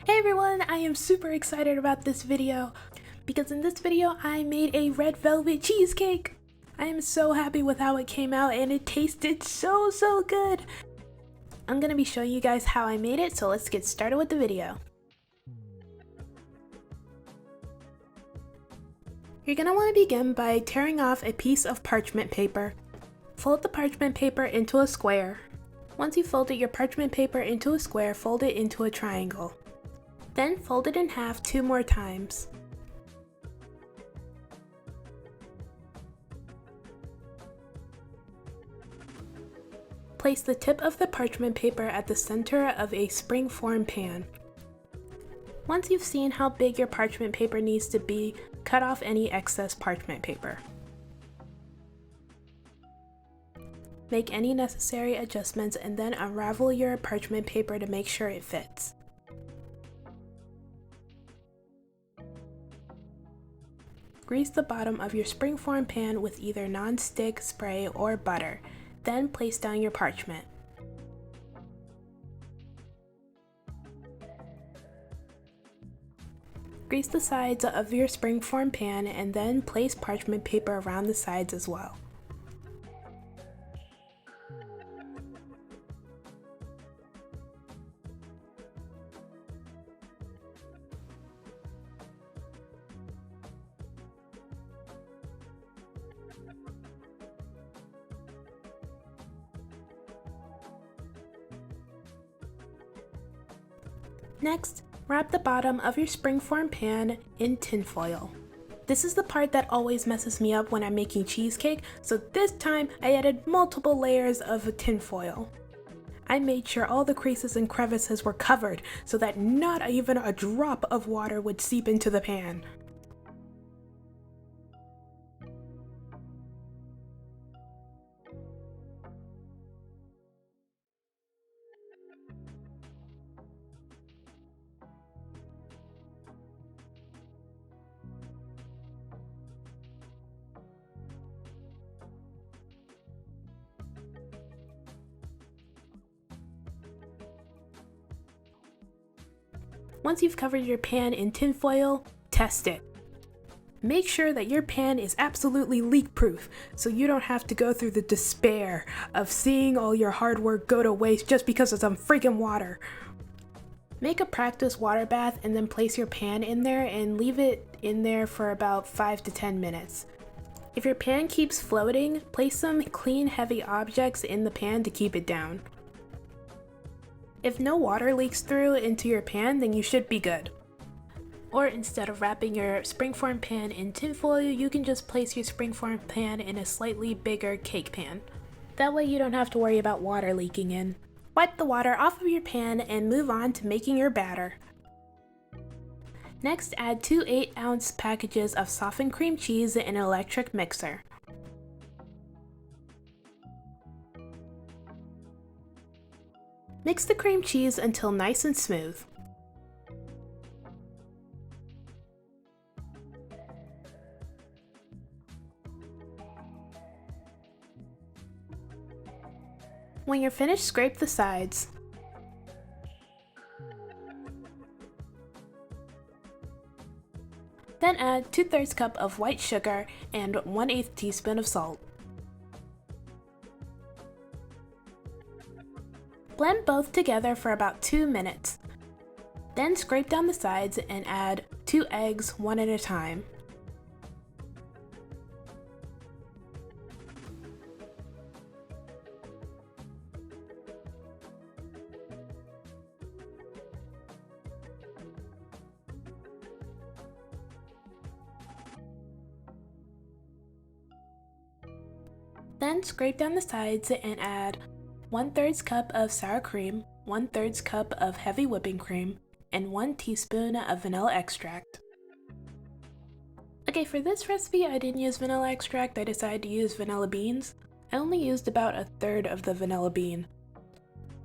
Hey everyone, I am super excited about this video because in this video I made a red velvet cheesecake. I am so happy with how it came out and it tasted so good. I'm gonna be showing you guys how I made it, so let's get started with the video. You're gonna want to begin by tearing off a piece of parchment paper. Fold the parchment paper into a square. Once you've folded your parchment paper into a square, fold it into a triangle. Then fold it in half 2 more times. Place the tip of the parchment paper at the center of a spring-form pan. Once you've seen how big your parchment paper needs to be, cut off any excess parchment paper. Make any necessary adjustments and then unravel your parchment paper to make sure it fits. Grease the bottom of your spring-form pan with either non-stick, spray, or butter. Then place down your parchment. Grease the sides of your spring-form pan and then place parchment paper around the sides as well. Next, wrap the bottom of your spring-form pan in tinfoil. This is the part that always messes me up when I'm making cheesecake, so this time I added multiple layers of tinfoil. I made sure all the creases and crevices were covered so that not even a drop of water would seep into the pan. Once you've covered your pan in tinfoil, test it. Make sure that your pan is absolutely leak-proof so you don't have to go through the despair of seeing all your hard work go to waste just because of some freaking water. Make a practice water bath and then place your pan in there and leave it in there for about 5 to 10 minutes. If your pan keeps floating, place some clean heavy objects in the pan to keep it down. If no water leaks through into your pan, then you should be good. Or instead of wrapping your springform pan in tinfoil, you can just place your springform pan in a slightly bigger cake pan. That way you don't have to worry about water leaking in. Wipe the water off of your pan and move on to making your batter. Next, add 2 8-ounce packages of softened cream cheese in an electric mixer. Mix the cream cheese until nice and smooth. When you're finished, scrape the sides. Then add 2/3 cup of white sugar and 1/8 teaspoon of salt. Blend both together for about 2 minutes. Then scrape down the sides and add 2 eggs, one at a time. Then scrape down the sides and add 1/3 cup of sour cream, 1/3 cup of heavy whipping cream, and 1 teaspoon of vanilla extract. Okay, for this recipe I didn't use vanilla extract, I decided to use vanilla beans. I only used about 1/3 of the vanilla bean.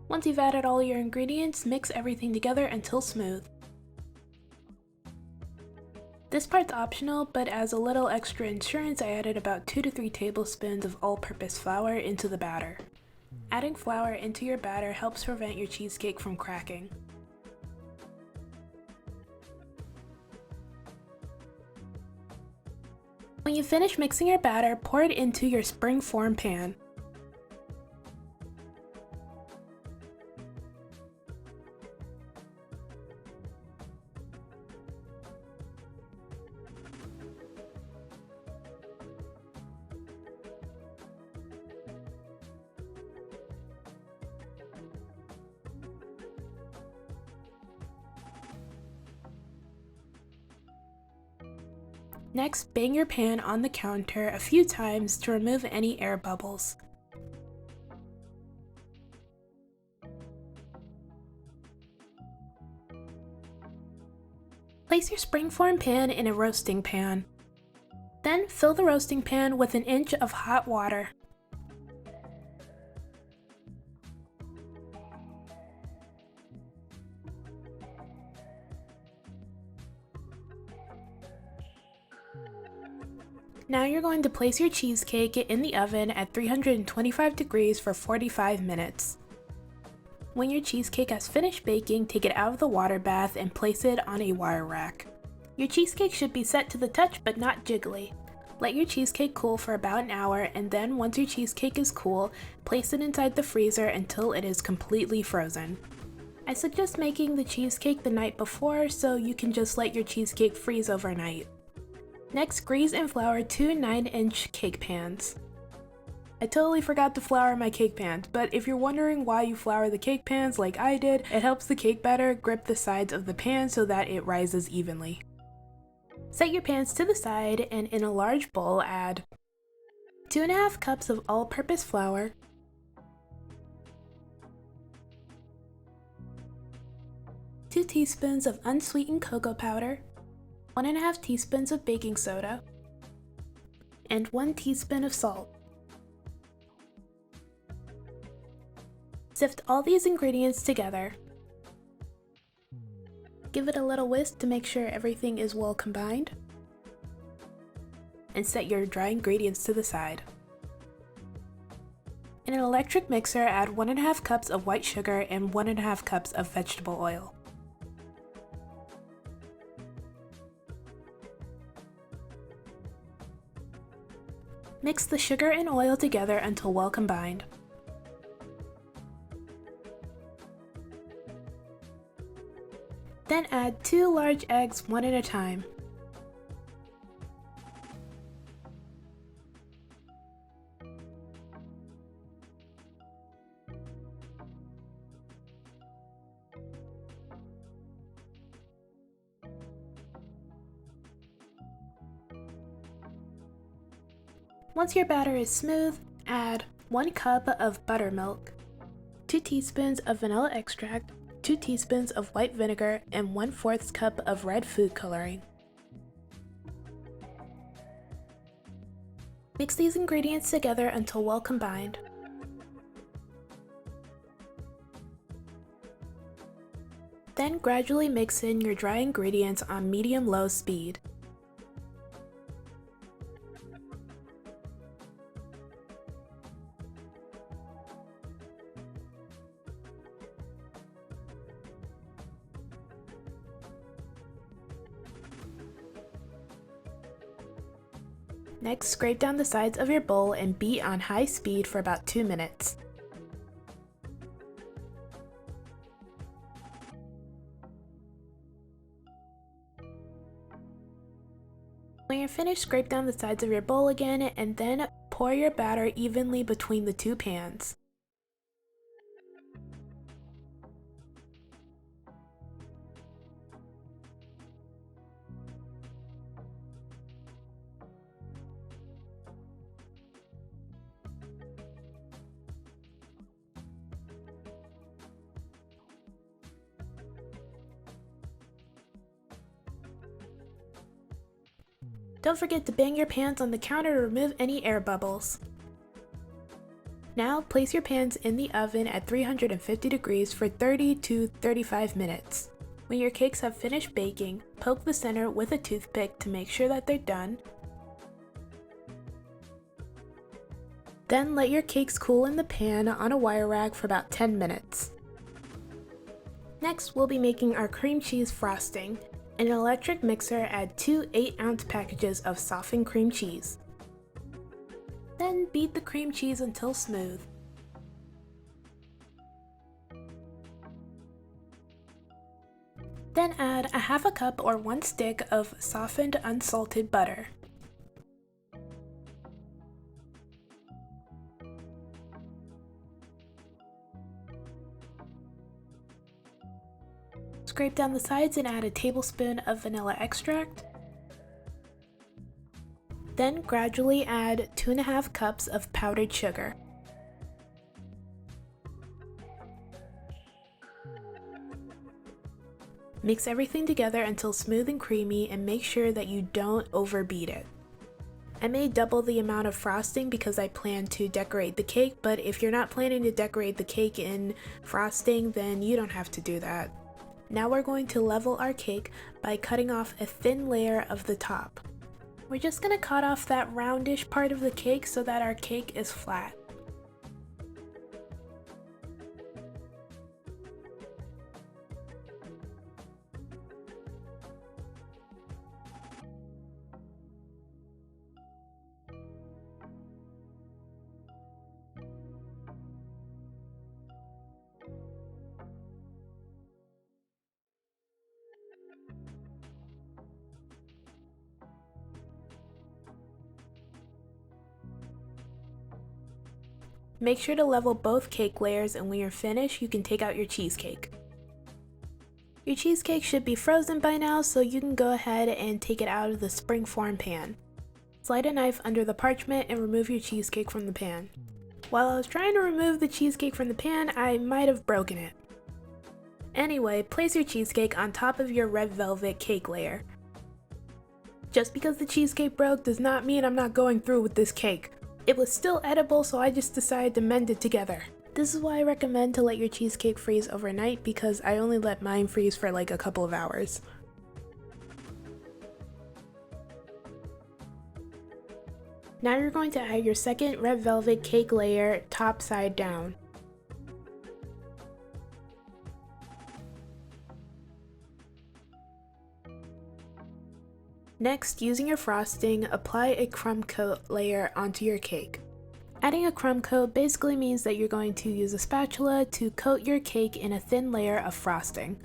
Once you've added all your ingredients, mix everything together until smooth. This part's optional, but as a little extra insurance, I added about 2 to 3 tablespoons of all-purpose flour into the batter. Adding flour into your batter helps prevent your cheesecake from cracking. When you finish mixing your batter, pour it into your springform pan. Next, bang your pan on the counter a few times to remove any air bubbles. Place your springform pan in a roasting pan. Then fill the roasting pan with 1 inch of hot water. Now you're going to place your cheesecake in the oven at 325 degrees for 45 minutes. When your cheesecake has finished baking, take it out of the water bath and place it on a wire rack. Your cheesecake should be set to the touch but not jiggly. Let your cheesecake cool for about an hour, and then once your cheesecake is cool, place it inside the freezer until it is completely frozen. I suggest making the cheesecake the night before so you can just let your cheesecake freeze overnight. Next, grease and flour 2 9-inch cake pans. I totally forgot to flour my cake pans, but if you're wondering why you flour the cake pans like I did, it helps the cake batter grip the sides of the pan so that it rises evenly. Set your pans to the side, and in a large bowl add 2.5 cups of all-purpose flour, 2 teaspoons of unsweetened cocoa powder, 1.5 teaspoons of baking soda, and 1 teaspoon of salt. Sift all these ingredients together. Give it a little whisk to make sure everything is well combined, and set your dry ingredients to the side. In an electric mixer, add 1.5 cups of white sugar and 1.5 cups of vegetable oil. Mix the sugar and oil together until well combined. Then add 2 large eggs one at a time. Once your batter is smooth, add 1 cup of buttermilk, 2 teaspoons of vanilla extract, 2 teaspoons of white vinegar, and 1/4 cup of red food coloring. Mix these ingredients together until well combined. Then gradually mix in your dry ingredients on medium-low speed. Next, scrape down the sides of your bowl and beat on high speed for about 2 minutes. When you're finished, scrape down the sides of your bowl again and then pour your batter evenly between the 2 pans. Don't forget to bang your pans on the counter to remove any air bubbles. Now place your pans in the oven at 350 degrees for 30 to 35 minutes. When your cakes have finished baking, poke the center with a toothpick to make sure that they're done. Then let your cakes cool in the pan on a wire rack for about 10 minutes. Next, we'll be making our cream cheese frosting. In an electric mixer, add 2 8-ounce packages of softened cream cheese. Then beat the cream cheese until smooth. Then add a half a cup or 1 stick of softened unsalted butter. Scrape down the sides and add a tablespoon of vanilla extract. Then gradually add 2.5 cups of powdered sugar. Mix everything together until smooth and creamy, and make sure that you don't overbeat it. I may double the amount of frosting because I plan to decorate the cake, but if you're not planning to decorate the cake in frosting, then you don't have to do that. Now we're going to level our cake by cutting off a thin layer of the top. We're just going to cut off that roundish part of the cake so that our cake is flat. Make sure to level both cake layers, and when you're finished, you can take out your cheesecake. Your cheesecake should be frozen by now, so you can go ahead and take it out of the springform pan. Slide a knife under the parchment and remove your cheesecake from the pan. While I was trying to remove the cheesecake from the pan, I might have broken it. Anyway, place your cheesecake on top of your red velvet cake layer. Just because the cheesecake broke does not mean I'm not going through with this cake. It was still edible, so I just decided to mend it together. This is why I recommend to let your cheesecake freeze overnight, because I only let mine freeze for like a couple of hours. Now you're going to add your second red velvet cake layer top side down. Next, using your frosting, apply a crumb coat layer onto your cake. Adding a crumb coat basically means that you're going to use a spatula to coat your cake in a thin layer of frosting.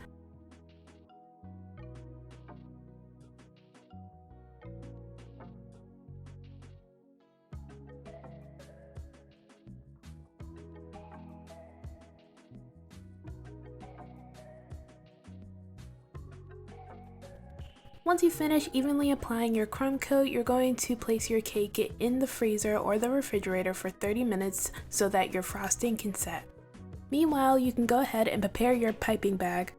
Once you finish evenly applying your crumb coat, you're going to place your cake in the freezer or the refrigerator for 30 minutes so that your frosting can set. Meanwhile, you can go ahead and prepare your piping bag.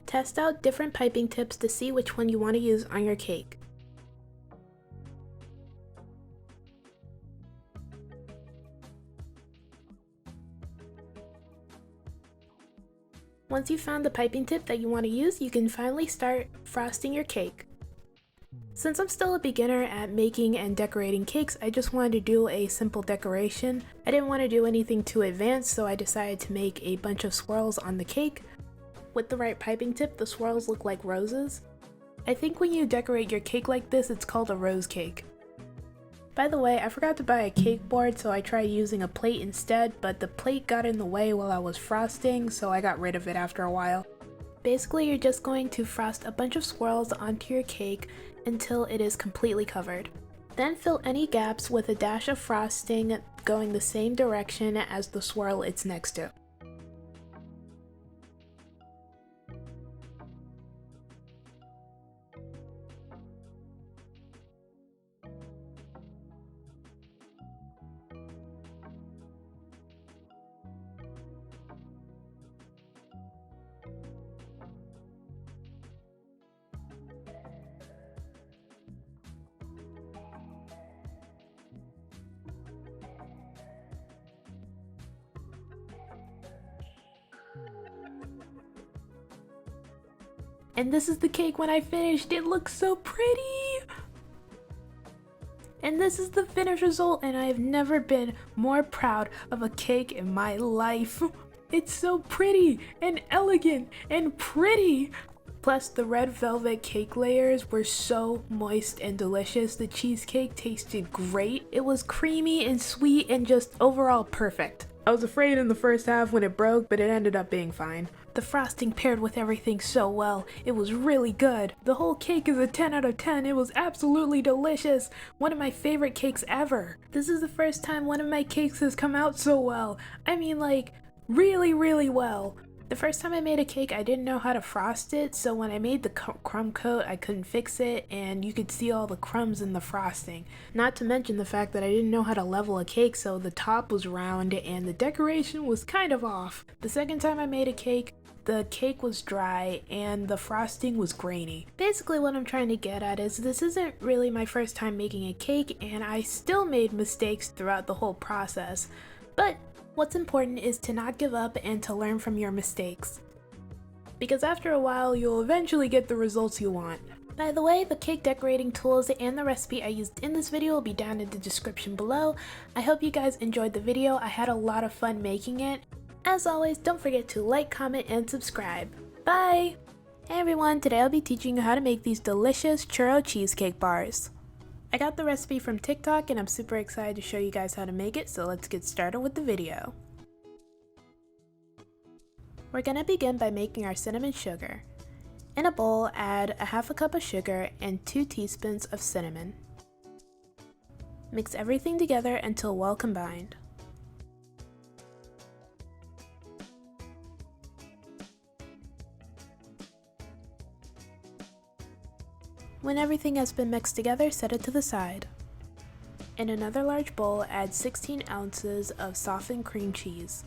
Test out different piping tips to see which one you want to use on your cake. Once you've found the piping tip that you want to use, you can finally start frosting your cake. Since I'm still a beginner at making and decorating cakes, I just wanted to do a simple decoration. I didn't want to do anything too advanced, so I decided to make a bunch of swirls on the cake. With the right piping tip, the swirls look like roses. I think when you decorate your cake like this, it's called a rose cake. By the way, I forgot to buy a cake board, so I tried using a plate instead, but the plate got in the way while I was frosting, so I got rid of it after a while. Basically, you're just going to frost a bunch of swirls onto your cake until it is completely covered. Then fill any gaps with a dash of frosting going the same direction as the swirl it's next to. And this is the cake when I finished. It looks so pretty! And this is the finished result, and I have never been more proud of a cake in my life. It's so pretty and elegant and pretty! Plus, the red velvet cake layers were so moist and delicious. The cheesecake tasted great. It was creamy and sweet and just overall perfect. I was afraid in the first half when it broke, but it ended up being fine. The frosting paired with everything so well. It was really good. The whole cake is a 10 out of 10. It was absolutely delicious. One of my favorite cakes ever. This is the first time one of my cakes has come out so well. I mean, like, really, really well. The first time I made a cake, I didn't know how to frost it, so when I made the crumb coat, I couldn't fix it, and you could see all the crumbs in the frosting. Not to mention the fact that I didn't know how to level a cake, so the top was round and the decoration was kind of off. The second time I made a cake, the cake was dry and the frosting was grainy. Basically what I'm trying to get at is this isn't really my first time making a cake, and I still made mistakes throughout the whole process. But what's important is to not give up and to learn from your mistakes. Because after a while, you'll eventually get the results you want. By the way, the cake decorating tools and the recipe I used in this video will be down in the description below. I hope you guys enjoyed the video. I had a lot of fun making it. As always, don't forget to like, comment, and subscribe. Bye! Hey everyone, today I'll be teaching you how to make these delicious churro cheesecake bars. I got the recipe from TikTok and I'm super excited to show you guys how to make it, so let's get started with the video. We're gonna begin by making our cinnamon sugar. In a bowl, add a half a cup of sugar and 2 teaspoons of cinnamon. Mix everything together until well combined. When everything has been mixed together, set it to the side. In another large bowl, add 16 ounces of softened cream cheese.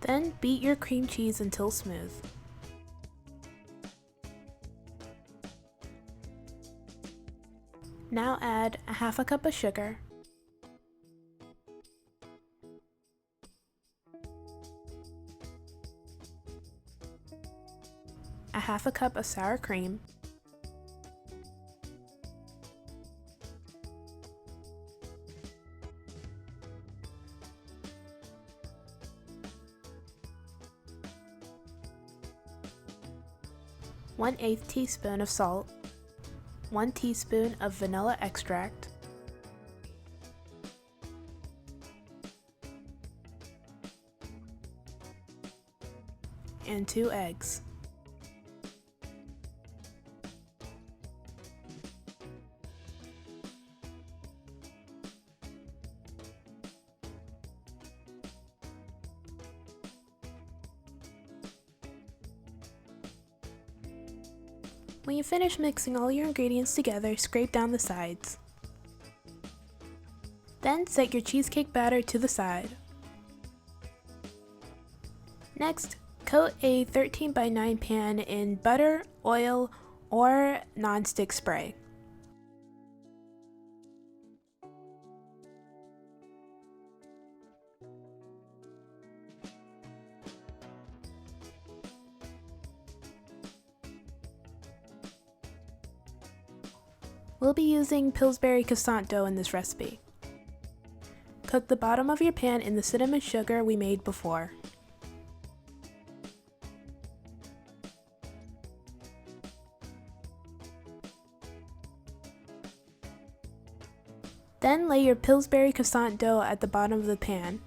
Then beat your cream cheese until smooth. Now add a half a cup of sugar, a half a cup of sour cream, (1/8 teaspoon of salt, 1 teaspoon of vanilla extract, and 2 eggs. When you finish mixing all your ingredients together, scrape down the sides. Then set your cheesecake batter to the side. Next, coat a 13 by 9 pan in butter, oil, or non-stick spray. We'll be using Pillsbury Crescent dough in this recipe. Cook the bottom of your pan in the cinnamon sugar we made before. Then lay your Pillsbury Crescent dough at the bottom of the pan.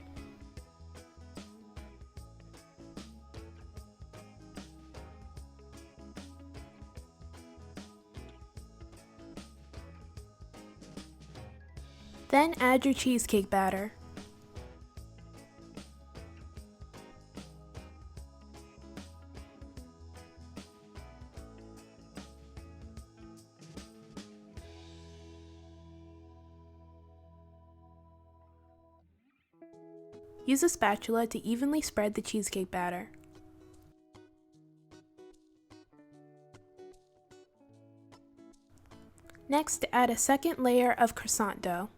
Then add your cheesecake batter. Use a spatula to evenly spread the cheesecake batter. Next, add a second layer of croissant dough.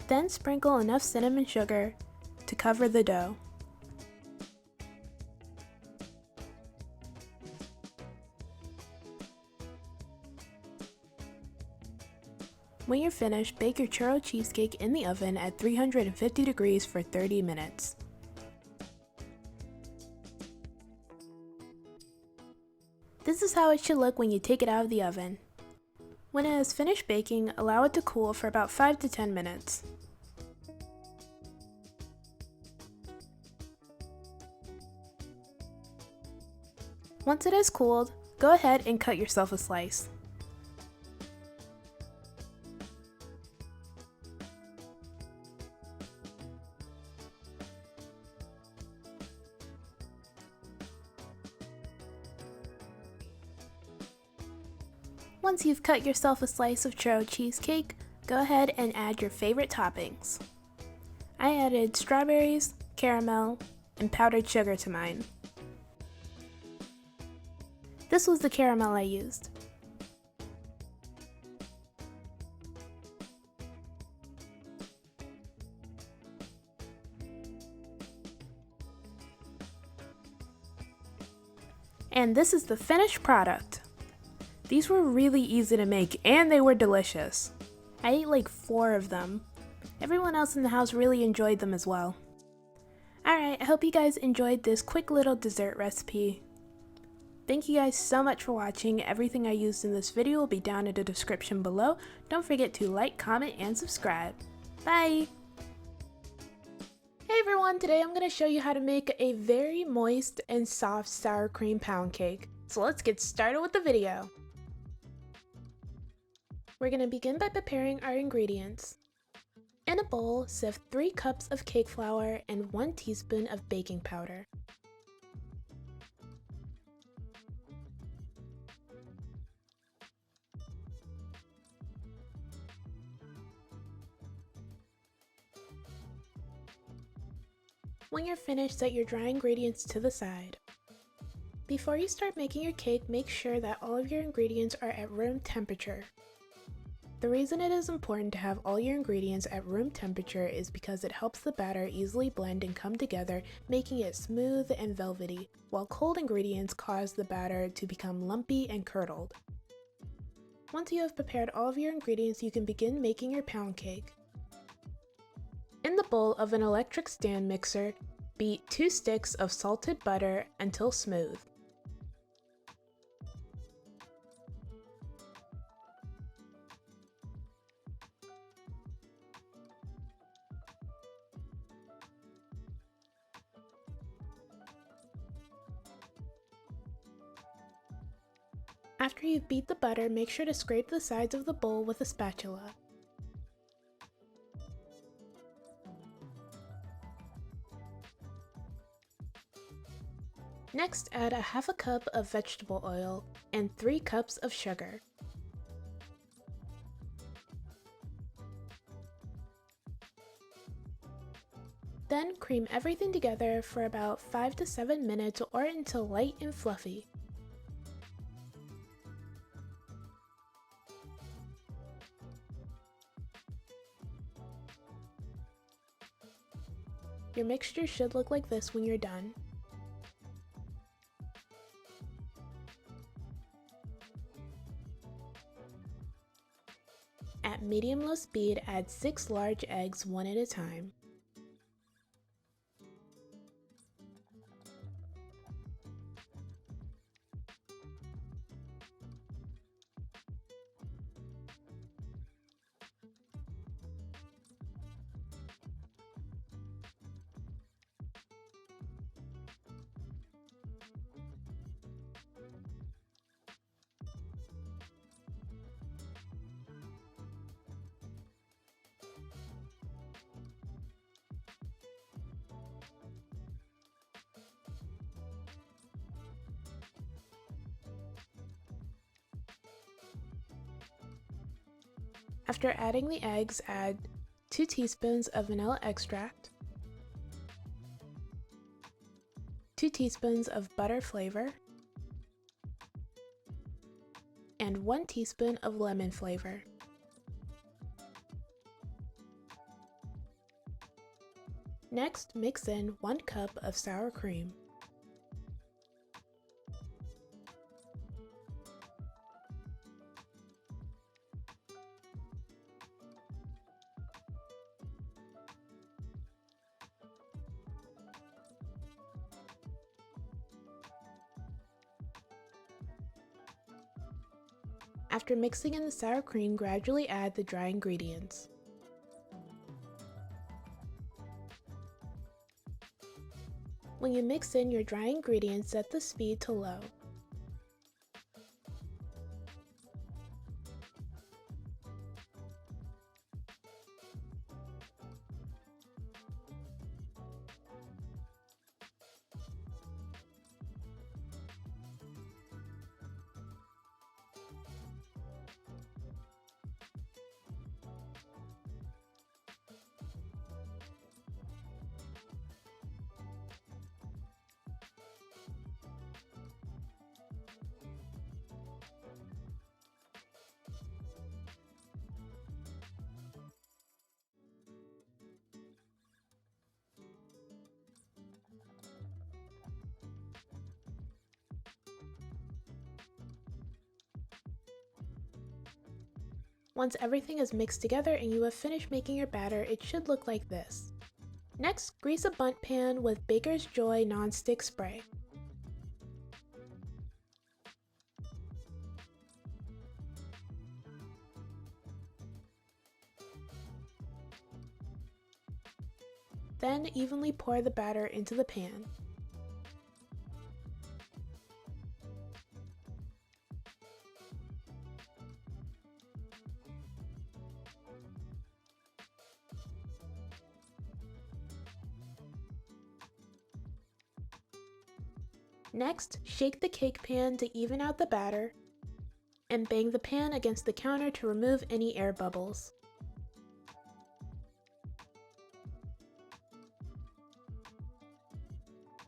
Then sprinkle enough cinnamon sugar to cover the dough. When you're finished, bake your churro cheesecake in the oven at 350 degrees for 30 minutes. This is how it should look when you take it out of the oven. When it has finished baking, allow it to cool for about 5 to 10 minutes. Once it has cooled, go ahead and cut yourself a slice. Once you've cut yourself a slice of churro cheesecake, go ahead and add your favorite toppings. I added strawberries, caramel, and powdered sugar to mine. This was the caramel I used. And this is the finished product. These were really easy to make and they were delicious. I ate like 4 of them. Everyone else in the house really enjoyed them as well. Alright, I hope you guys enjoyed this quick little dessert recipe. Thank you guys so much for watching. Everything I used in this video will be down in the description below. Don't forget to like, comment, and subscribe. Bye! Hey everyone, today I'm going to show you how to make a very moist and soft sour cream pound cake. So let's get started with the video. We're going to begin by preparing our ingredients. In a bowl, sift 3 cups of cake flour and 1 teaspoon of baking powder. When you're finished, set your dry ingredients to the side. Before you start making your cake, make sure that all of your ingredients are at room temperature. The reason it is important to have all your ingredients at room temperature is because it helps the batter easily blend and come together, making it smooth and velvety, while cold ingredients cause the batter to become lumpy and curdled. Once you have prepared all of your ingredients, you can begin making your pound cake. In the bowl of an electric stand mixer, beat 2 sticks of salted butter until smooth. After you've beat the butter, make sure to scrape the sides of the bowl with a spatula. Next, add a half a cup of vegetable oil and 3 cups of sugar. Then cream everything together for about 5 to 7 minutes or until light and fluffy. Your mixture should look like this when you're done. At medium-low speed, add 6 large eggs one at a time. After adding the eggs, add 2 teaspoons of vanilla extract, 2 teaspoons of butter flavor, and 1 teaspoon of lemon flavor. Next, mix in 1 cup of sour cream. After mixing in the sour cream, gradually add the dry ingredients. When you mix in your dry ingredients, set the speed to low. Once everything is mixed together and you have finished making your batter, it should look like this. Next, grease a bundt pan with Baker's Joy non-stick spray. Then evenly pour the batter into the pan. Next, shake the cake pan to even out the batter, and bang the pan against the counter to remove any air bubbles.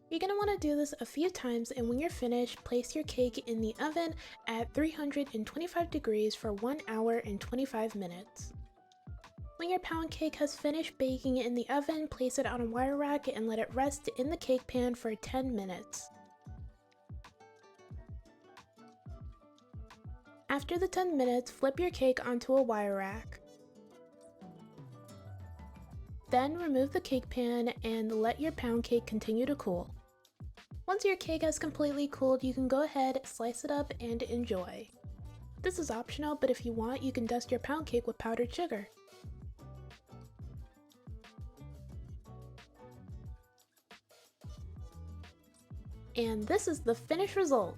You're going to want to do this a few times, and when you're finished, place your cake in the oven at 325 degrees for 1 hour and 25 minutes. When your pound cake has finished baking in the oven, place it on a wire rack and let it rest in the cake pan for 10 minutes. After the 10 minutes, flip your cake onto a wire rack. Then remove the cake pan and let your pound cake continue to cool. Once your cake has completely cooled, you can go ahead, slice it up, and enjoy. This is optional, but if you want, you can dust your pound cake with powdered sugar. And this is the finished result.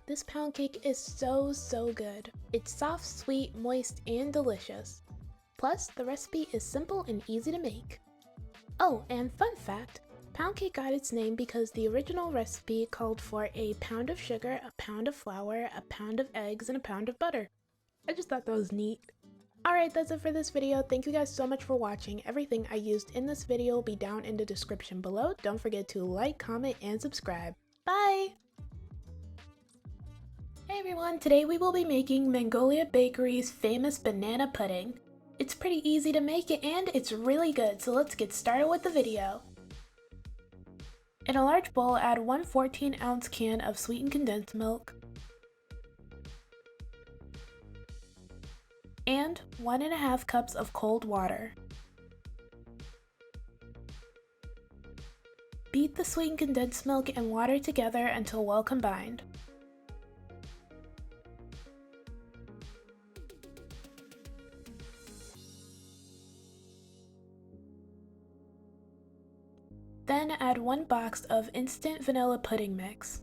This pound cake is so good. It's soft, sweet, moist, and delicious. Plus, the recipe is simple and easy to make. Oh, and fun fact, pound cake got its name because the original recipe called for a pound of sugar, a pound of flour, a pound of eggs, and a pound of butter. I just thought that was neat. Alright, that's it for this video. Thank you guys so much for watching. Everything I used in this video will be down in the description below. Don't forget to like, comment, and subscribe. Bye! Hey everyone, today we will be making Magnolia Bakery's famous banana pudding. It's pretty easy to make it and it's really good, so let's get started with the video. In a large bowl, add 1 14-ounce can of sweetened condensed milk and 1.5 cups of cold water. Beat the sweetened condensed milk and water together until well combined. Then add 1 box of instant vanilla pudding mix.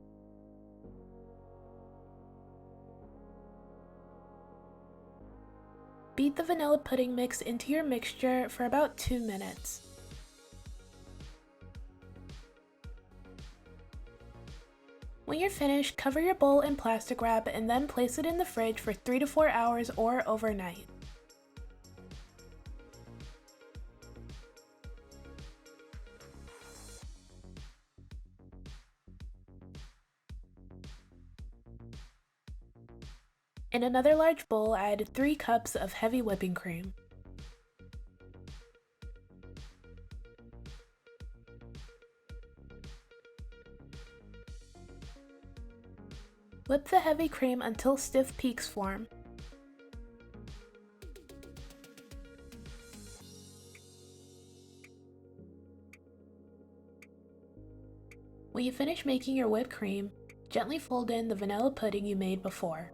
Beat the vanilla pudding mix into your mixture for about 2 minutes. When you're finished, cover your bowl in plastic wrap and then place it in the fridge for 3 to 4 hours or overnight. In another large bowl, add 3 cups of heavy whipping cream. Whip the heavy cream until stiff peaks form. When you finish making your whipped cream, gently fold in the vanilla pudding you made before.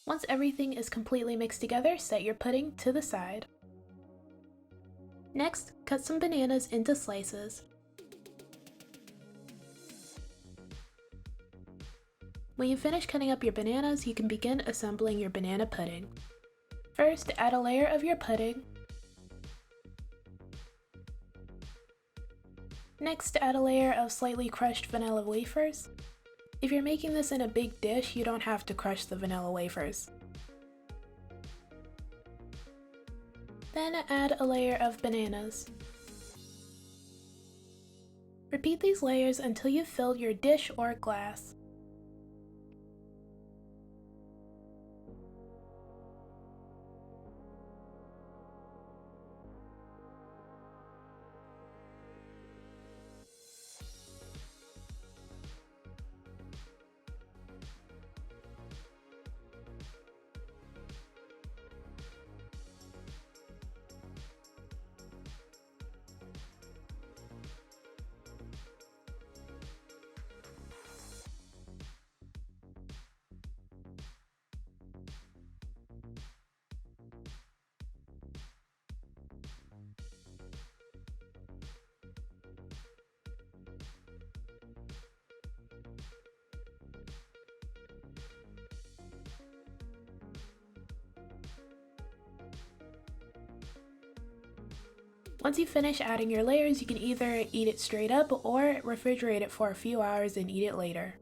Once everything is completely mixed together, set your pudding to the side. Next, cut some bananas into slices. When you finish cutting up your bananas, you can begin assembling your banana pudding. First, add a layer of your pudding. Next, add a layer of slightly crushed vanilla wafers. If you're making this in a big dish, you don't have to crush the vanilla wafers. Then add a layer of bananas. Repeat these layers until you've filled your dish or glass. Once you finish adding your layers, you can either eat it straight up or refrigerate it for a few hours and eat it later.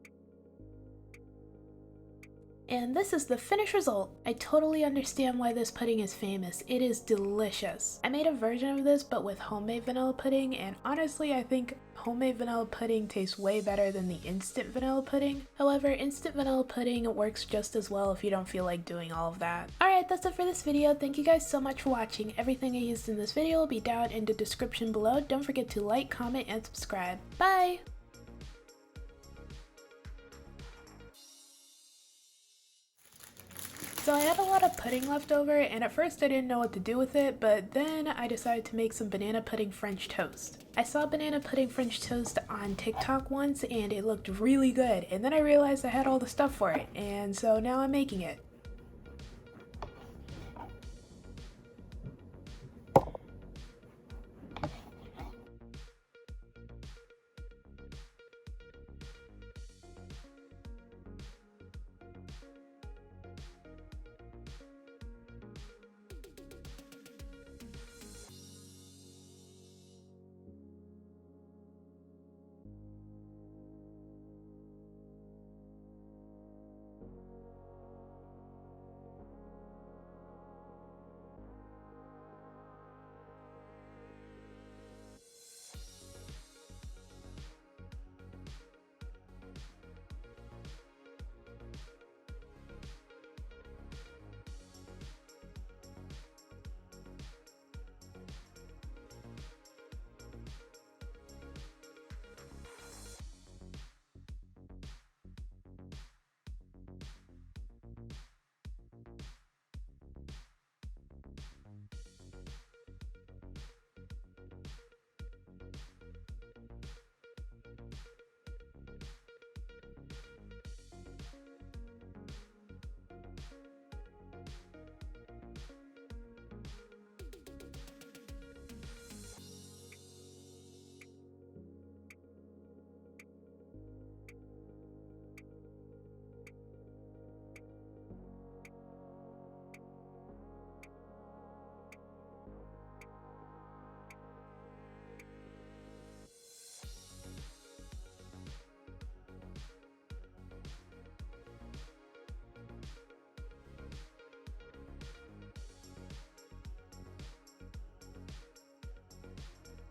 And this is the finished result. I totally understand why this pudding is famous. It is delicious. I made a version of this but with homemade vanilla pudding, and honestly I think homemade vanilla pudding tastes way better than the instant vanilla pudding. However, instant vanilla pudding works just as well if you don't feel like doing all of that. Alright, that's it for this video. Thank you guys so much for watching. Everything I used in this video will be down in the description below. Don't forget to like, comment, and subscribe. Bye! So I had a lot of pudding left over, and at first I didn't know what to do with it, but then I decided to make some banana pudding French toast. I saw banana pudding French toast on TikTok once and it looked really good, and then I realized I had all the stuff for it, and so now I'm making it.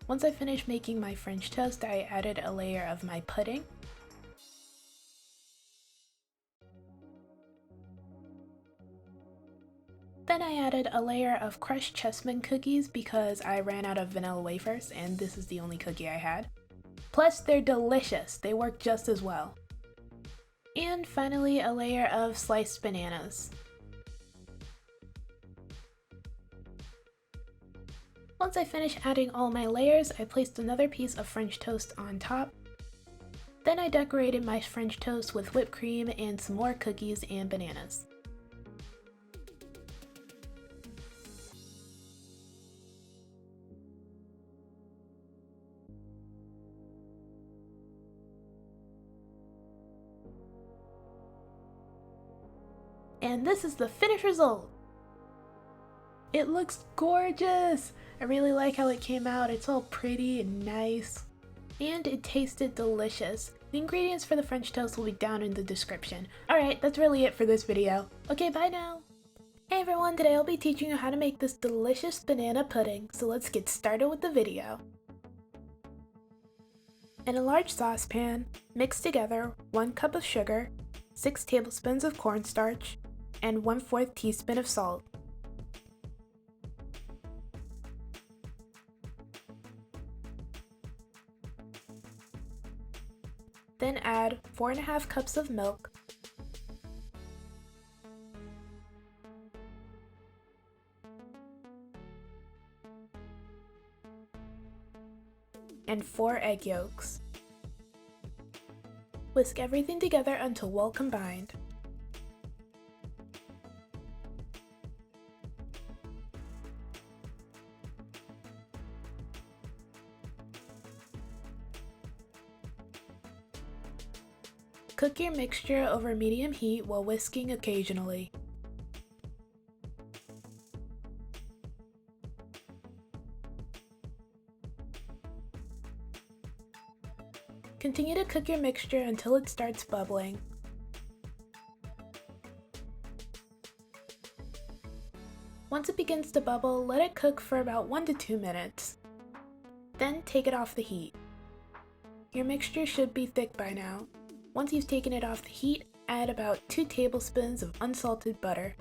Once I finished making my French toast, I added a layer of my pudding. Then I added a layer of crushed chessman cookies because I ran out of vanilla wafers and this is the only cookie I had. Plus they're delicious, they work just as well. And finally a layer of sliced bananas. Once I finished adding all my layers, I placed another piece of French toast on top. Then I decorated my French toast with whipped cream and some more cookies and bananas. And this is the finished result! It looks gorgeous! I really like how it came out, it's all pretty and nice. And it tasted delicious. The ingredients for the French toast will be down in the description. Alright, that's really it for this video. Okay, bye now! Hey everyone, today I'll be teaching you how to make this delicious banana pudding, so let's get started with the video. In a large saucepan, mix together 1 cup of sugar, 6 tablespoons of cornstarch, and 1/4 teaspoon of salt. Then add 4½ cups of milk, and 4 egg yolks. Whisk everything together until well combined. Cook your mixture over medium heat while whisking occasionally. Continue to cook your mixture until it starts bubbling. Once it begins to bubble, let it cook for about 1 to 2 minutes. Then take it off the heat. Your mixture should be thick by now. Once you've taken it off the heat, add about 2 tablespoons of unsalted butter.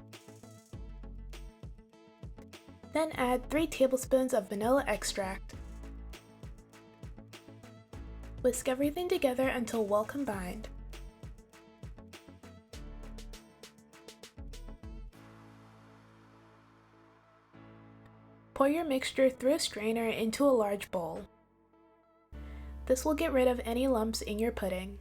Then add 3 tablespoons of vanilla extract. Whisk everything together until well combined. Pour your mixture through a strainer into a large bowl. This will get rid of any lumps in your pudding.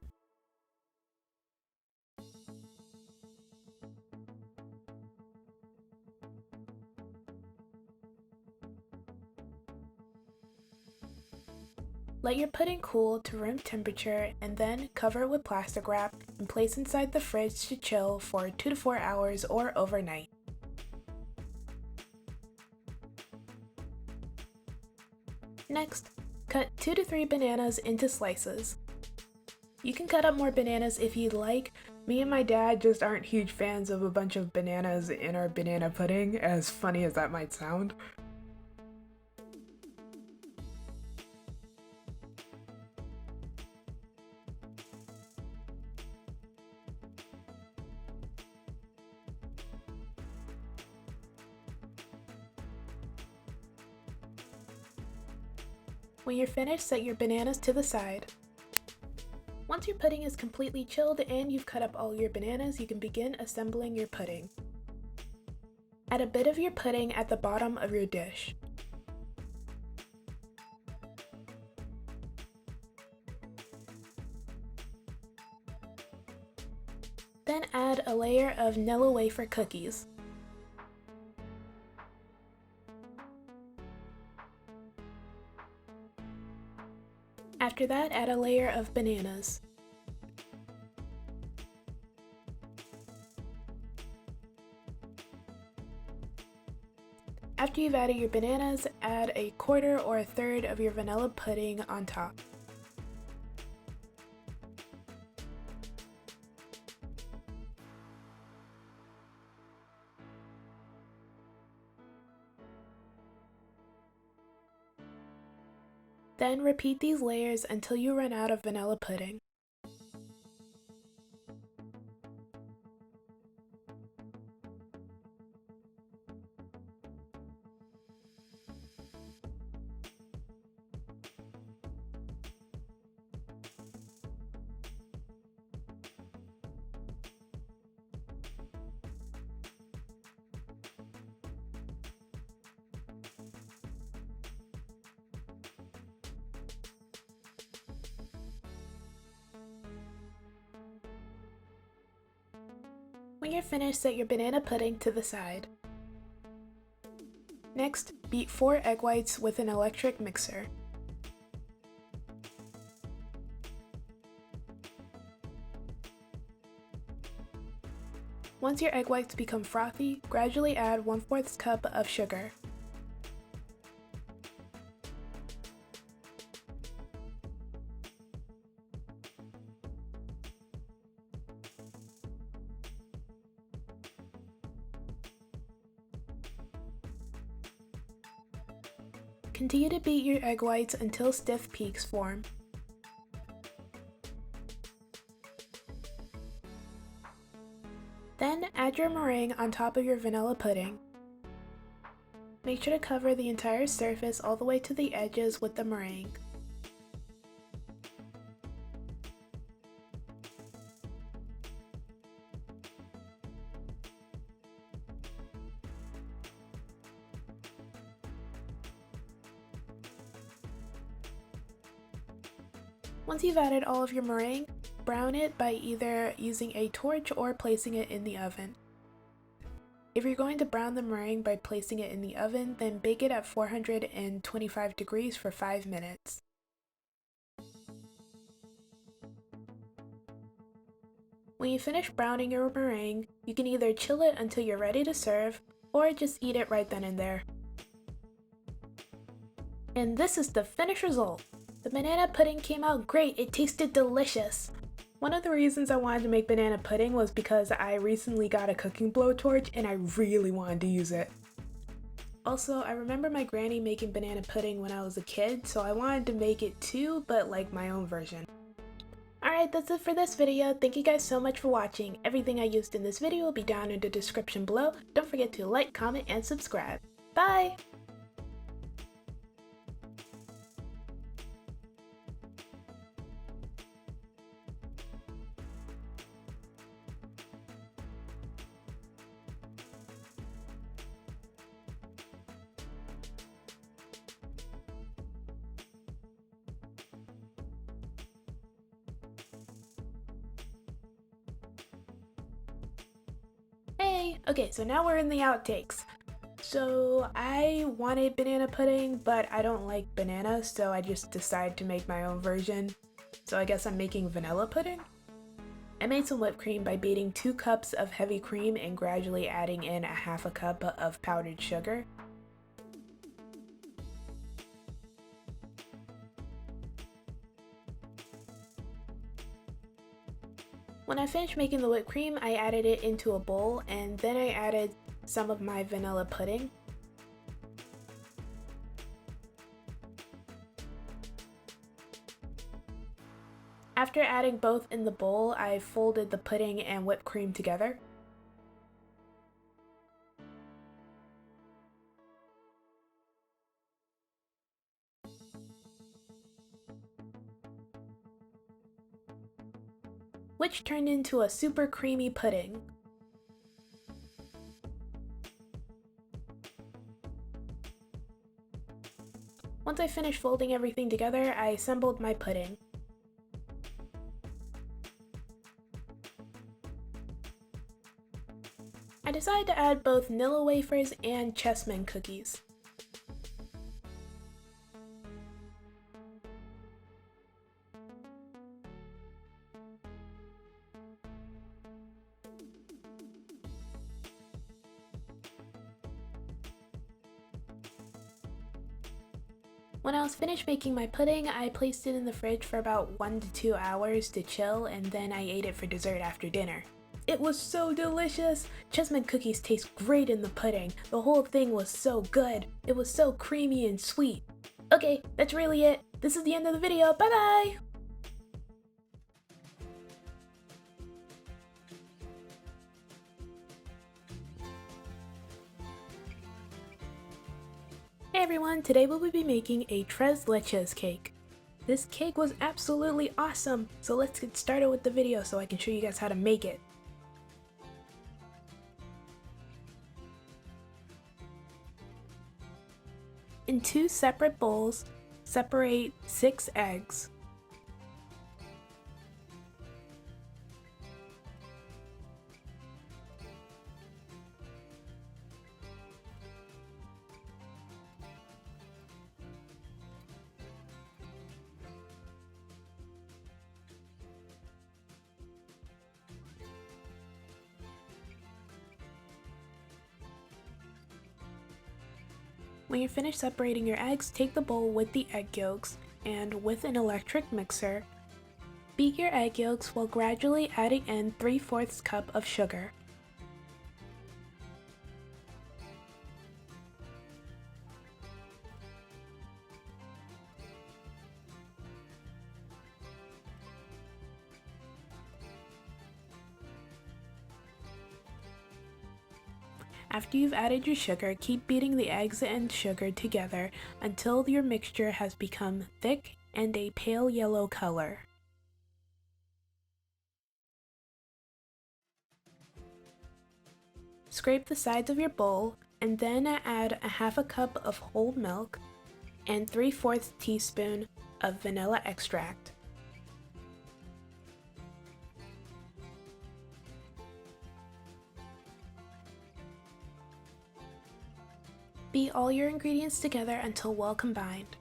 Let your pudding cool to room temperature and then cover it with plastic wrap and place inside the fridge to chill for 2 to 4 hours or overnight. Next, cut 2 to 3 bananas into slices. You can cut up more bananas if you'd like. Me and my dad just aren't huge fans of a bunch of bananas in our banana pudding, as funny as that might sound. When you're finished, set your bananas to the side. Once your pudding is completely chilled and you've cut up all your bananas, you can begin assembling your pudding. Add a bit of your pudding at the bottom of your dish. Then add a layer of vanilla wafer cookies. After that, add a layer of bananas. After you've added your bananas, add a 1/4 or 1/3 of your vanilla pudding on top. Then repeat these layers until you run out of vanilla pudding. When you're finished, set your banana pudding to the side. Next, beat 4 egg whites with an electric mixer. Once your egg whites become frothy, gradually add 1/4 cup of sugar. Continue to beat your egg whites until stiff peaks form. Then add your meringue on top of your vanilla pudding. Make sure to cover the entire surface all the way to the edges with the meringue. Once you've added all of your meringue, brown it by either using a torch or placing it in the oven. If you're going to brown the meringue by placing it in the oven, then bake it at 425 degrees for 5 minutes. When you finish browning your meringue, you can either chill it until you're ready to serve, or just eat it right then and there. And this is the finished result! The banana pudding came out great, it tasted delicious! One of the reasons I wanted to make banana pudding was because I recently got a cooking blowtorch and I really wanted to use it. Also, I remember my granny making banana pudding when I was a kid, so I wanted to make it too, but like my own version. Alright, that's it for this video. Thank you guys so much for watching. Everything I used in this video will be down in the description below. Don't forget to like, comment, and subscribe. Bye! Hey! Okay, so now we're in the outtakes. So I wanted banana pudding, but I don't like bananas, so I just decided to make my own version. So I guess I'm making vanilla pudding? I made some whipped cream by beating 2 cups of heavy cream and gradually adding in 1/2 cup of powdered sugar. When I finished making the whipped cream, I added it into a bowl and then I added some of my vanilla pudding. After adding both in the bowl, I folded the pudding and whipped cream together. Which turned into a super creamy pudding. Once I finished folding everything together, I assembled my pudding. I decided to add both Nilla wafers and chessmen cookies. When I was finished making my pudding, I placed it in the fridge for about 1 to 2 hours to chill, and then I ate it for dessert after dinner. It was so delicious! Chessmen cookies taste great in the pudding. The whole thing was so good. It was so creamy and sweet. Okay, that's really it. This is the end of the video. Bye bye! Hey everyone, today we will be making a Tres Leches cake. This cake was absolutely awesome, so let's get started with the video so I can show you guys how to make it. In 2 separate bowls, separate 6 eggs. When you're finished separating your eggs, take the bowl with the egg yolks and with an electric mixer, beat your egg yolks while gradually adding in 3/4 cup of sugar. After you've added your sugar, keep beating the eggs and sugar together until your mixture has become thick and a pale yellow color. Scrape the sides of your bowl and then add a 1/2 cup of whole milk and 3/4 teaspoon of vanilla extract. Beat all your ingredients together until well combined.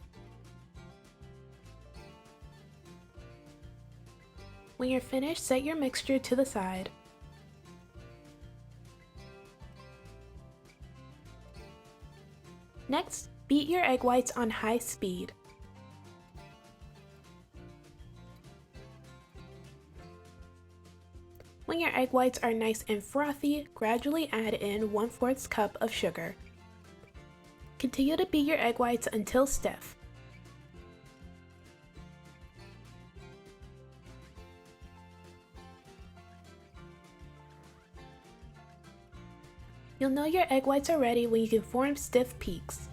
When you're finished, set your mixture to the side. Next, beat your egg whites on high speed. When your egg whites are nice and frothy, gradually add in 1/4 cup of sugar. Continue to beat your egg whites until stiff. You'll know your egg whites are ready when you can form stiff peaks.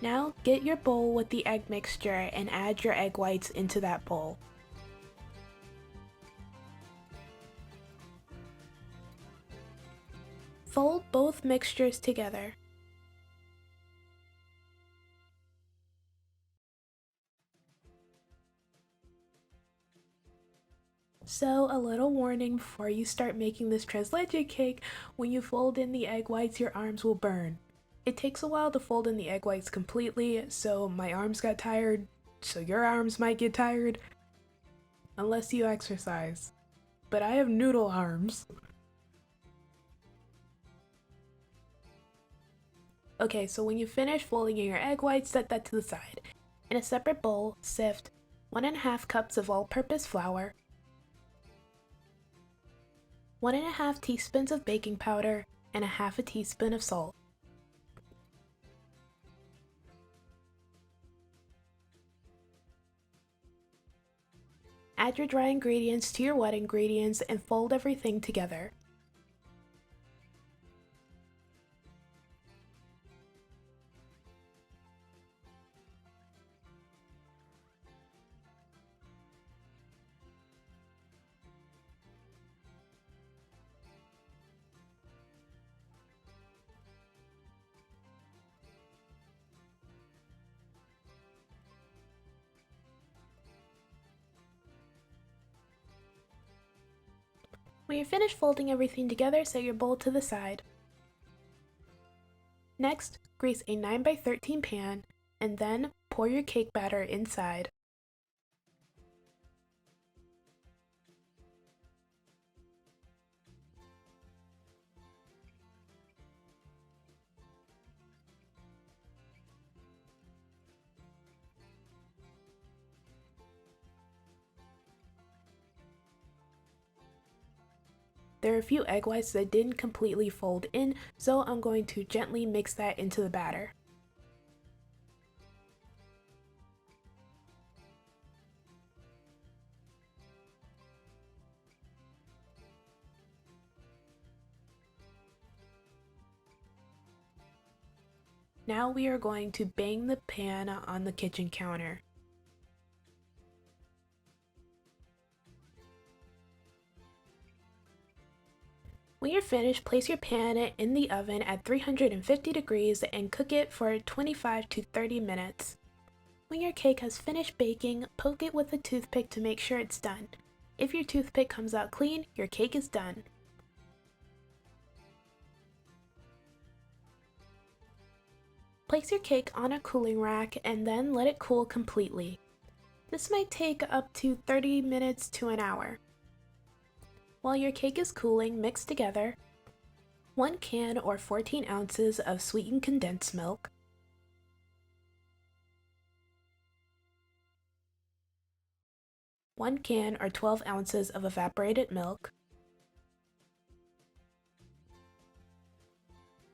Now get your bowl with the egg mixture and add your egg whites into that bowl. Fold both mixtures together. So, a little warning before you start making this tres leches cake, when you fold in the egg whites, your arms will burn. It takes a while to fold in the egg whites completely, so my arms got tired, so your arms might get tired, unless you exercise. But I have noodle arms. Okay, so when you finish folding in your egg whites, set that to the side. In a separate bowl, sift 1½ cups of all-purpose flour, 1½ teaspoons of baking powder, and 1/2 teaspoon of salt. Add your dry ingredients to your wet ingredients and fold everything together. When you're finished folding everything together, set your bowl to the side. Next, grease a 9x13 pan and then pour your cake batter inside. There are a few egg whites that didn't completely fold in, so I'm going to gently mix that into the batter. Now we are going to bang the pan on the kitchen counter. When you're finished, place your pan in the oven at 350 degrees and cook it for 25 to 30 minutes. When your cake has finished baking, poke it with a toothpick to make sure it's done. If your toothpick comes out clean, your cake is done. Place your cake on a cooling rack and then let it cool completely. This might take up to 30 minutes to an hour. While your cake is cooling, mix together 1 can or 14 ounces of sweetened condensed milk, 1 can or 12 ounces of evaporated milk,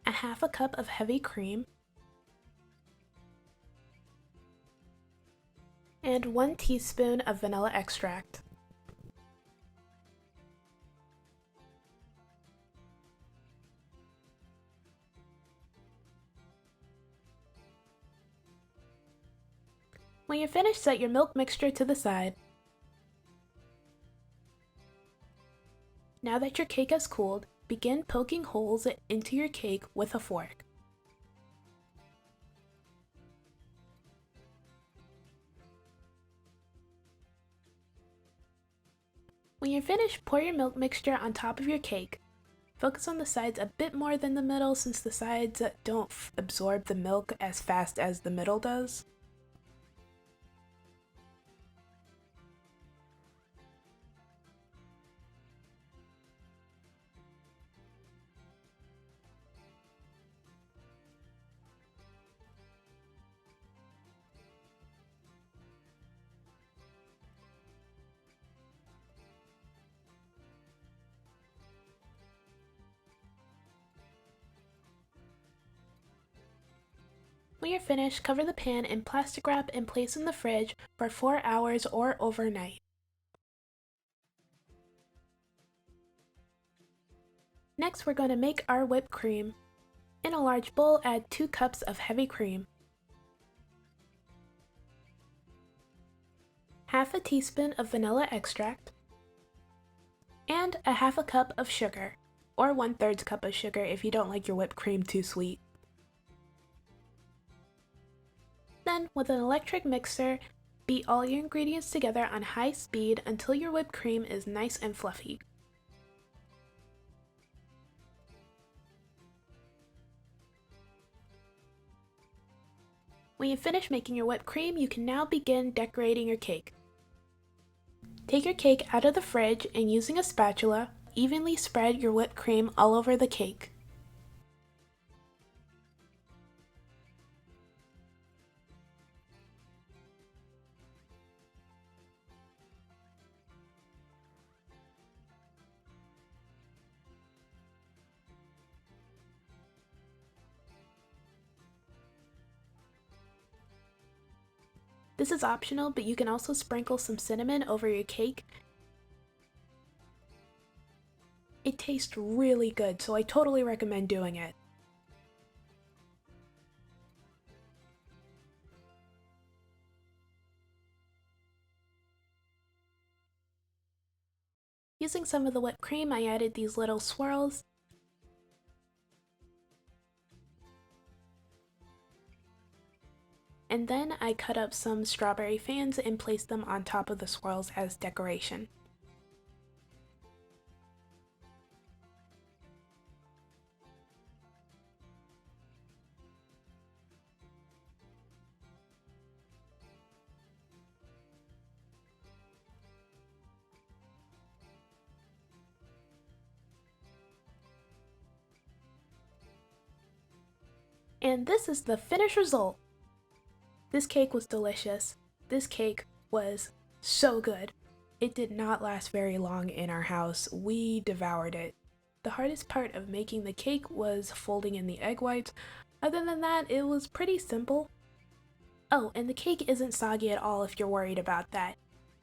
a half a cup of heavy cream, and 1 teaspoon of vanilla extract. When you're finished, set your milk mixture to the side. Now that your cake has cooled, begin poking holes into your cake with a fork. When you're finished, pour your milk mixture on top of your cake. Focus on the sides a bit more than the middle since the sides don't absorb the milk as fast as the middle does. When you're finished, cover the pan in plastic wrap and place in the fridge for 4 hours or overnight. Next, we're going to make our whipped cream. In a large bowl, add 2 cups of heavy cream, half a teaspoon of vanilla extract, and a half a cup of sugar, or 1/3 cup of sugar if you don't like your whipped cream too sweet. Then, with an electric mixer, beat all your ingredients together on high speed until your whipped cream is nice and fluffy. When you finish making your whipped cream, you can now begin decorating your cake. Take your cake out of the fridge and using a spatula, evenly spread your whipped cream all over the cake. This is optional, but you can also sprinkle some cinnamon over your cake. It tastes really good, so I totally recommend doing it. Using some of the whipped cream, I added these little swirls. And then I cut up some strawberry fans and placed them on top of the swirls as decoration. And this is the finished result. This cake was delicious. This cake was so good. It did not last very long in our house. We devoured it. The hardest part of making the cake was folding in the egg whites. Other than that, it was pretty simple. Oh, and the cake isn't soggy at all if you're worried about that.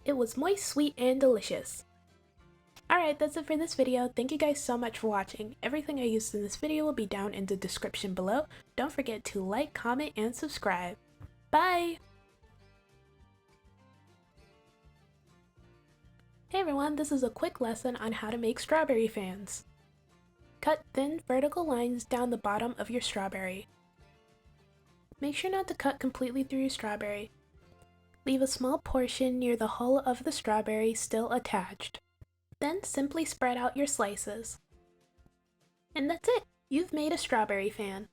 It was moist, sweet, and delicious. Alright, that's it for this video. Thank you guys so much for watching. Everything I used in this video will be down in the description below. Don't forget to like, comment, and subscribe. Bye! Hey everyone, this is a quick lesson on how to make strawberry fans. Cut thin vertical lines down the bottom of your strawberry. Make sure not to cut completely through your strawberry. Leave a small portion near the hull of the strawberry still attached. Then simply spread out your slices. And that's it! You've made a strawberry fan.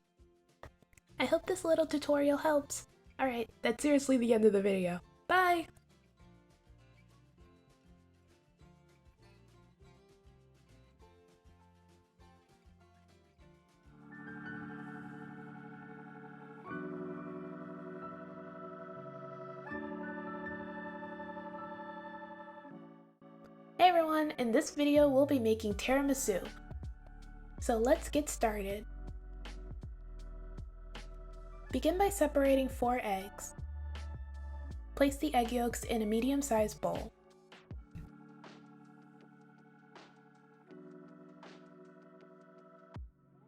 I hope this little tutorial helps. Alright, that's seriously the end of the video. Bye! Hey everyone, in this video we'll be making tiramisu. So let's get started. Begin by separating 4 eggs. Place the egg yolks in a medium-sized bowl.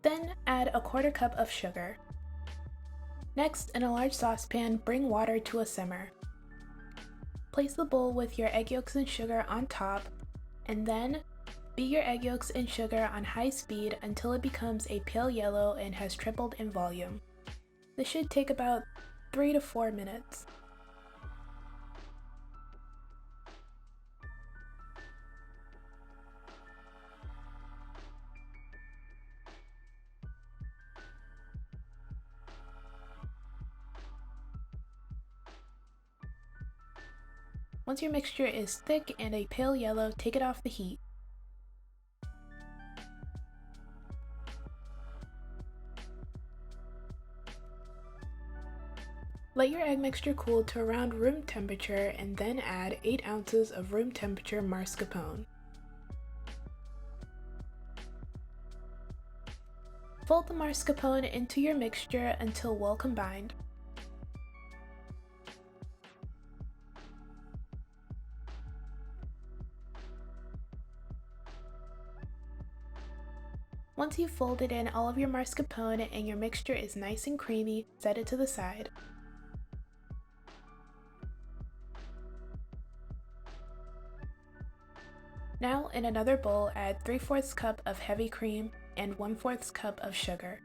Then add a 1/4 cup of sugar. Next, in a large saucepan, bring water to a simmer. Place the bowl with your egg yolks and sugar on top, and then beat your egg yolks and sugar on high speed until it becomes a pale yellow and has tripled in volume. This should take about 3 to 4 minutes. Once your mixture is thick and a pale yellow, take it off the heat. Let your egg mixture cool to around room temperature and then add 8 ounces of room temperature mascarpone. Fold the mascarpone into your mixture until well combined. Once you've folded in all of your mascarpone and your mixture is nice and creamy, set it to the side. Now, in another bowl, add 3/4 cup of heavy cream and 1/4 cup of sugar.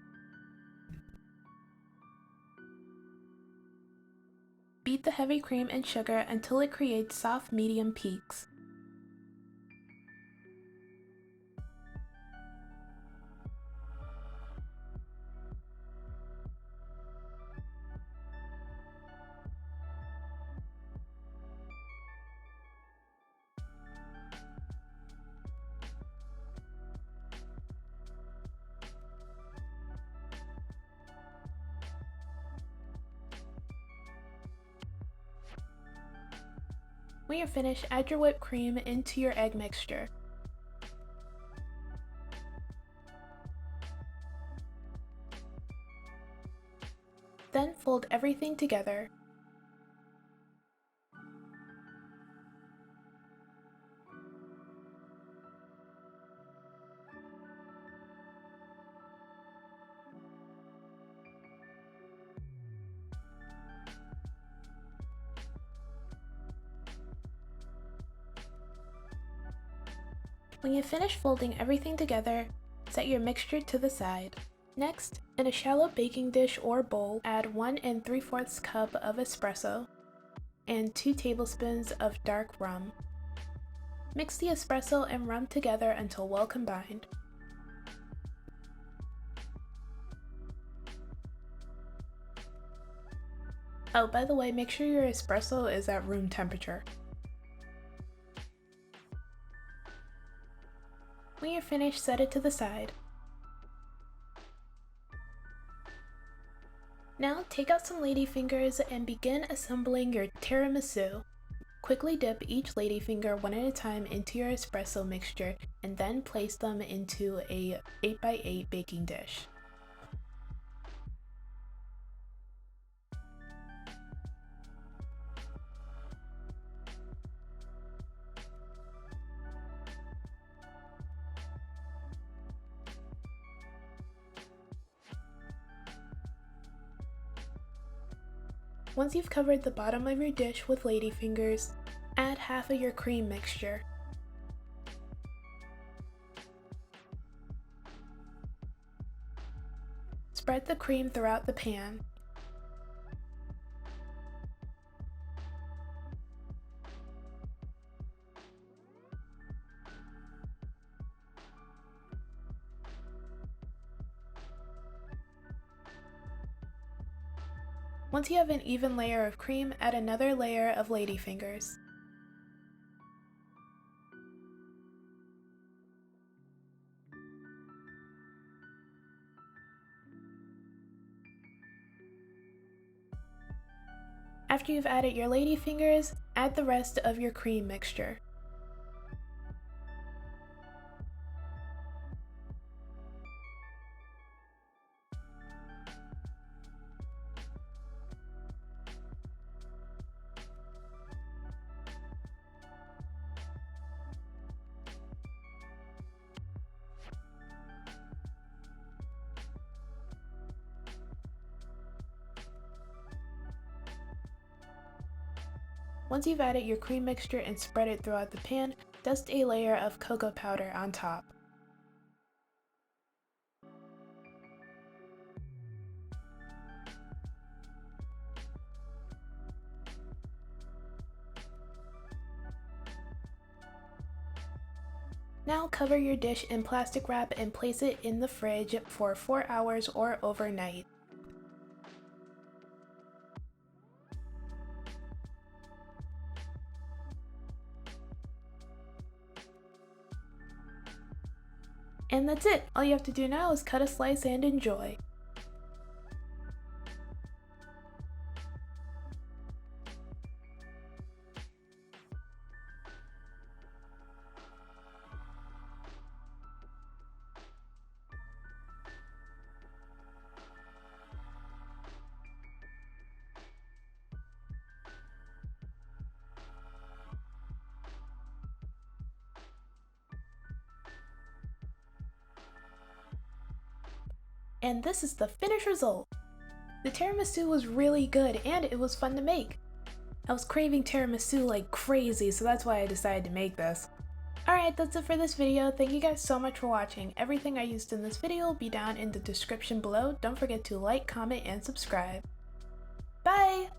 Beat the heavy cream and sugar until it creates soft medium peaks. When you're finished, add your whipped cream into your egg mixture. Then fold everything together. When you finish folding everything together, set your mixture to the side. Next, in a shallow baking dish or bowl, add 1 3/4 cup of espresso and 2 tablespoons of dark rum. Mix the espresso and rum together until well combined. Oh, by the way, make sure your espresso is at room temperature. When you're finished, set it to the side. Now take out some ladyfingers and begin assembling your tiramisu. Quickly dip each ladyfinger one at a time into your espresso mixture and then place them into a 8x8 baking dish. Once you've covered the bottom of your dish with ladyfingers, add half of your cream mixture. Spread the cream throughout the pan. Once you have an even layer of cream, add another layer of ladyfingers. After you've added your ladyfingers, add the rest of your cream mixture. Once you've added your cream mixture and spread it throughout the pan, dust a layer of cocoa powder on top. Now cover your dish in plastic wrap and place it in the fridge for 4 hours or overnight. And that's it! All you have to do now is cut a slice and enjoy. And this is the finished result! The tiramisu was really good and it was fun to make. I was craving tiramisu like crazy, so that's why I decided to make this. Alright, that's it for this video. Thank you guys so much for watching. Everything I used in this video will be down in the description below. Don't forget to like, comment, and subscribe. Bye!